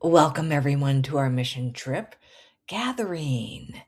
Welcome, everyone, to our mission trip gathering.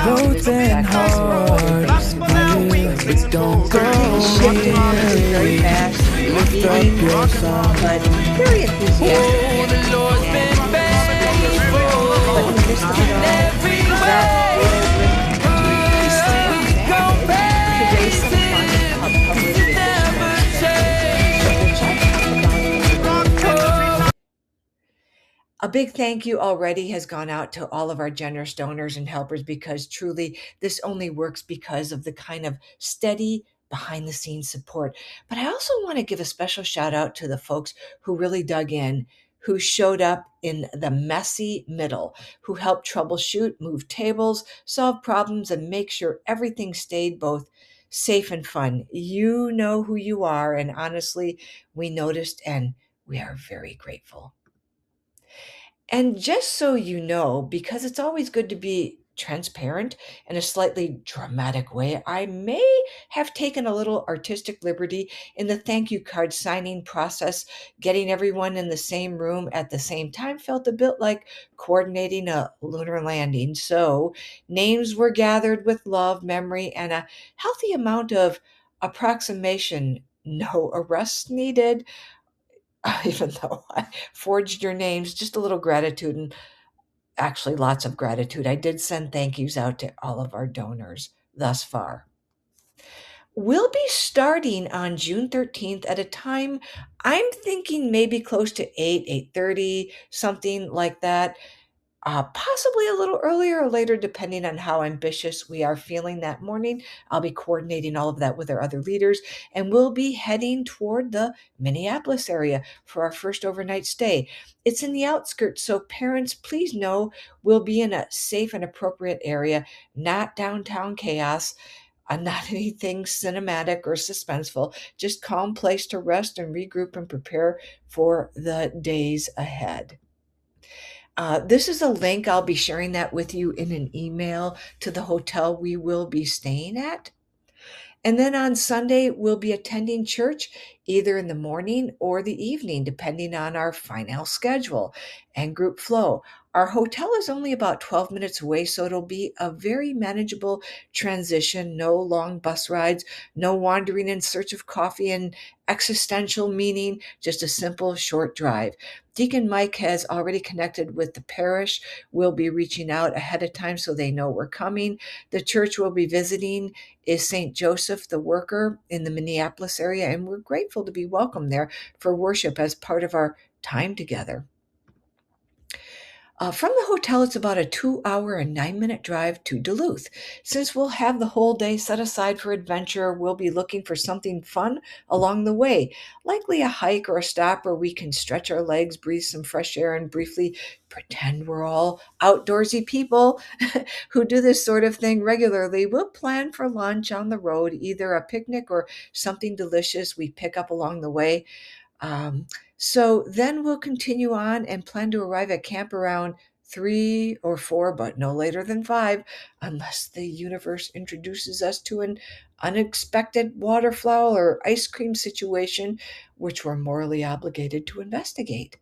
Both and hard. Don't go very fast. Lift up your song. But very enthusiastic. The Lord's been A big thank you already has gone out to all of our generous donors and helpers because truly this only works because of the kind of steady behind the scenes support. But I also want to give a special shout out to the folks who really dug in, who showed up in the messy middle, who helped troubleshoot, move tables, solve problems, and make sure everything stayed both safe and fun. You know who you are, and honestly, we noticed and we are very grateful. And just so you know, because it's always good to be transparent in a slightly dramatic way, I may have taken a little artistic liberty in the thank you card signing process. Getting everyone in the same room at the same time felt a bit like coordinating a lunar landing. So names were gathered with love, memory, and a healthy amount of approximation. No arrests needed. Even though I forged your names, just a little gratitude and actually lots of gratitude. I did send thank yous out to all of our donors thus far. We'll be starting on June 13th at a time I'm thinking maybe close to 8, 8:30, something like that. Possibly a little earlier or later, depending on how ambitious we are feeling that morning. I'll be coordinating all of that with our other leaders, and we'll be heading toward the Minneapolis area for our first overnight stay. It's in the outskirts, so parents, please know we'll be in a safe and appropriate area, not downtown chaos. Not anything cinematic or suspenseful, just calm place to rest and regroup and prepare for the days ahead. This is a link. I'll be sharing that with you in an email to the hotel we will be staying at. And then on Sunday, we'll be attending church either in the morning or the evening, depending on our final schedule and group flow. Our hotel is only about 12 minutes away, so it'll be a very manageable transition. No long bus rides, no wandering in search of coffee and existential meaning, just a simple short drive. Deacon Mike has already connected with the parish. We'll be reaching out ahead of time so they know we're coming. The church we'll be visiting is St. Joseph the Worker in the Minneapolis area, and we're grateful to be welcomed there for worship as part of our time together. From the hotel, it's about a 2 hour and 9 minute drive to Duluth. Since we'll have the whole day set aside for adventure, we'll be looking for something fun along the way, likely a hike or a stop where we can stretch our legs, breathe some fresh air, and briefly pretend we're all outdoorsy people who do this sort of thing regularly. We'll plan for lunch on the road, either a picnic or something delicious we pick up along the way. Um, so then we'll continue on and plan to arrive at camp around 3 or 4, but no later than 5, unless the universe introduces us to an unexpected waterfowl or ice cream situation, which we're morally obligated to investigate.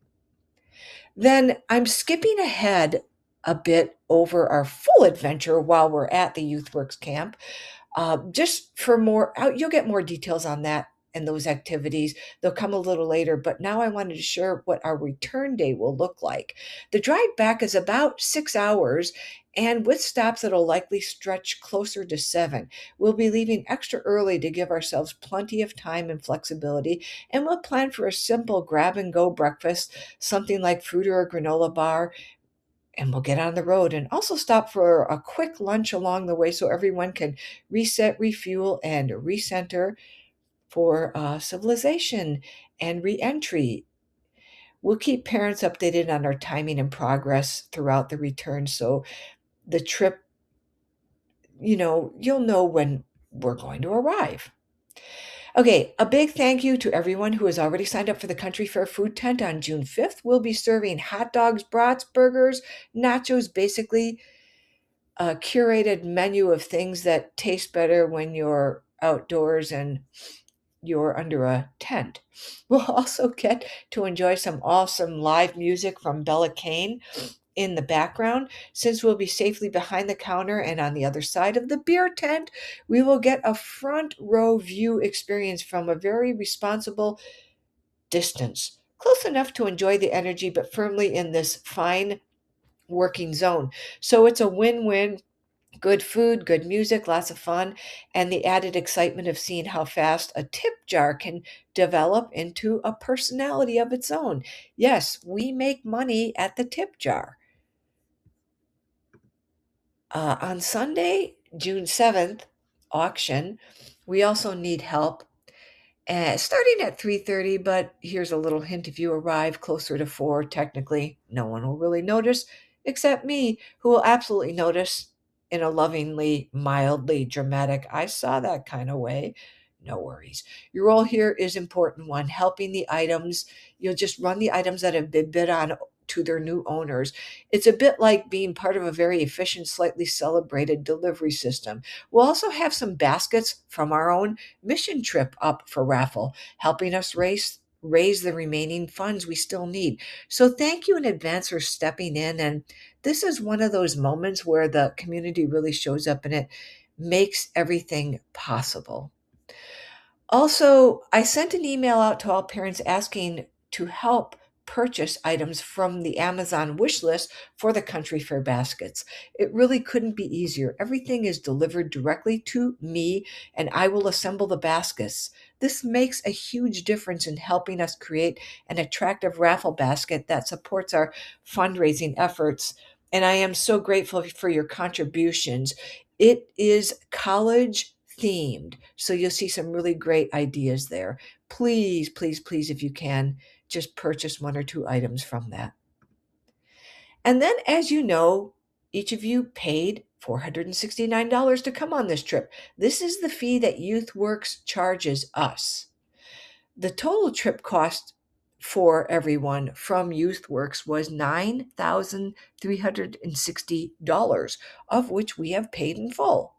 Then I'm skipping ahead a bit over our full adventure while we're at the YouthWorks camp. Just for more, you'll get more details on that and those activities. They'll come a little later, but now I wanted to share what our return day will look like. The drive back is about 6 hours, and with stops that'll likely stretch closer to 7. We'll be leaving extra early to give ourselves plenty of time and flexibility, and we'll plan for a simple grab and go breakfast, something like fruit or a granola bar, and we'll get on the road and also stop for a quick lunch along the way so everyone can reset, refuel, and recenter for civilization and reentry. We'll keep parents updated on our timing and progress throughout the return so the trip, you'll know when we're going to arrive. Okay, a big thank you to everyone who has already signed up for the Country Fair Food Tent on June 5th. We'll be serving hot dogs, brats, burgers, nachos, basically a curated menu of things that taste better when you're outdoors and you're under a tent. We'll also get to enjoy some awesome live music from Bella Kane in the background. Since we'll be safely behind the counter and on the other side of the beer tent, we will get a front row view experience from a very responsible distance, close enough to enjoy the energy, but firmly in this fine working zone. So it's a win-win. Good food, good music, lots of fun, and the added excitement of seeing how fast a tip jar can develop into a personality of its own. Yes, we make money at the tip jar. On Sunday, June 7th, auction, we also need help. Starting at 3:30, but here's a little hint: if you arrive closer to 4, technically no one will really notice except me, who will absolutely notice in a lovingly, mildly dramatic, I saw that kind of way. No worries. Your role here is important one, helping the items. You'll just run the items that have been bid on to their new owners. It's a bit like being part of a very efficient, slightly celebrated delivery system. We'll also have some baskets from our own mission trip up for raffle, helping us raise the remaining funds we still need. So thank you in advance for stepping in. And this is one of those moments where the community really shows up and it makes everything possible. Also, I sent an email out to all parents asking to help purchase items from the Amazon wish list for the Country Fair baskets. It really couldn't be easier. Everything is delivered directly to me, and I will assemble the baskets. This makes a huge difference in helping us create an attractive raffle basket that supports our fundraising efforts. And I am so grateful for your contributions. It is college themed, so you'll see some really great ideas there. Please, please, please, if you can, just purchase 1 or 2 items from that. And then, as you know, each of you paid $469 to come on this trip. This is the fee that YouthWorks charges us. The total trip cost for everyone from YouthWorks was $9,360, of which we have paid in full.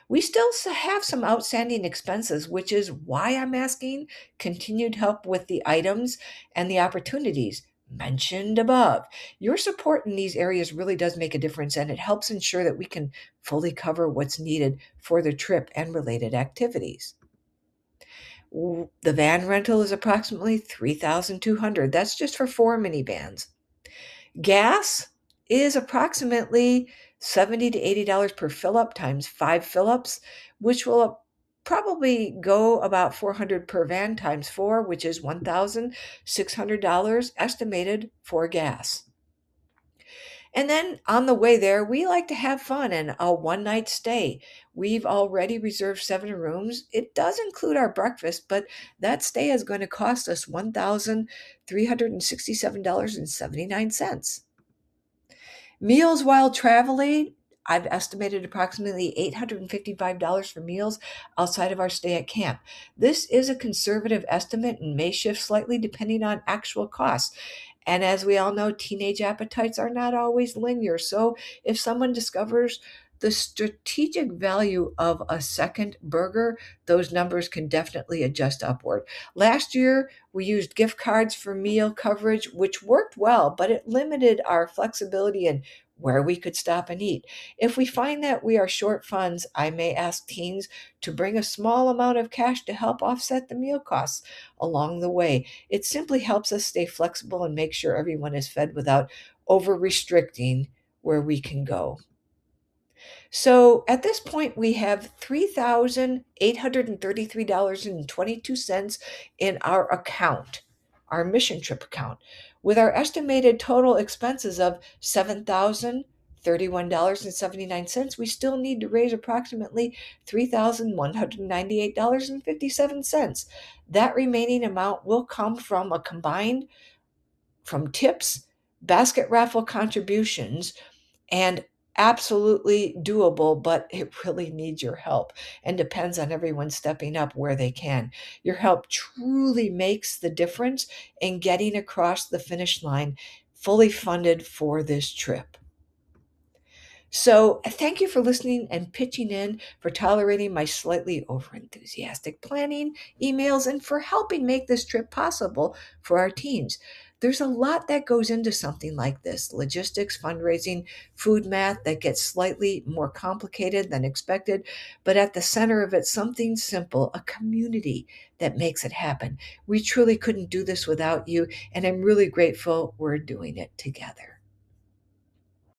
We still have some outstanding expenses, which is why I'm asking continued help with the items and the opportunities mentioned above. Your support in these areas really does make a difference, and it helps ensure that we can fully cover what's needed for the trip and related activities. The van rental is approximately $3,200. That's just for 4 minivans. Gas is approximately $70 to $80 per fill-up times 5 fill-ups, which will probably go about $400 per van times 4, which is $1,600 estimated for gas. And then on the way there, we like to have fun and a one-night stay. We've already reserved 7 rooms. It does include our breakfast, but that stay is going to cost us $1,367.79. Meals while traveling, I've estimated approximately $855 for meals outside of our stay at camp. This is a conservative estimate and may shift slightly depending on actual costs. And as we all know, teenage appetites are not always linear. So if someone discovers the strategic value of a second burger, those numbers can definitely adjust upward. Last year, we used gift cards for meal coverage, which worked well, but it limited our flexibility in where we could stop and eat. If we find that we are short funds, I may ask teens to bring a small amount of cash to help offset the meal costs along the way. It simply helps us stay flexible and make sure everyone is fed without over restricting where we can go. So at this point, we have $3,833.22 in our account, our mission trip account, with our estimated total expenses of $7,031.79. We still need to raise approximately $3,198.57. That remaining amount will come from a combined from tips, basket raffle contributions, and absolutely doable, but it really needs your help and depends on everyone stepping up where they can. Your help truly makes the difference in getting across the finish line fully funded for this trip. So, thank you for listening and pitching in, for tolerating my slightly overenthusiastic planning emails, and for helping make this trip possible for our teens. There's a lot that goes into something like this: logistics, fundraising, food math that gets slightly more complicated than expected, but at the center of it, something simple, a community that makes it happen. We truly couldn't do this without you, and I'm really grateful we're doing it together.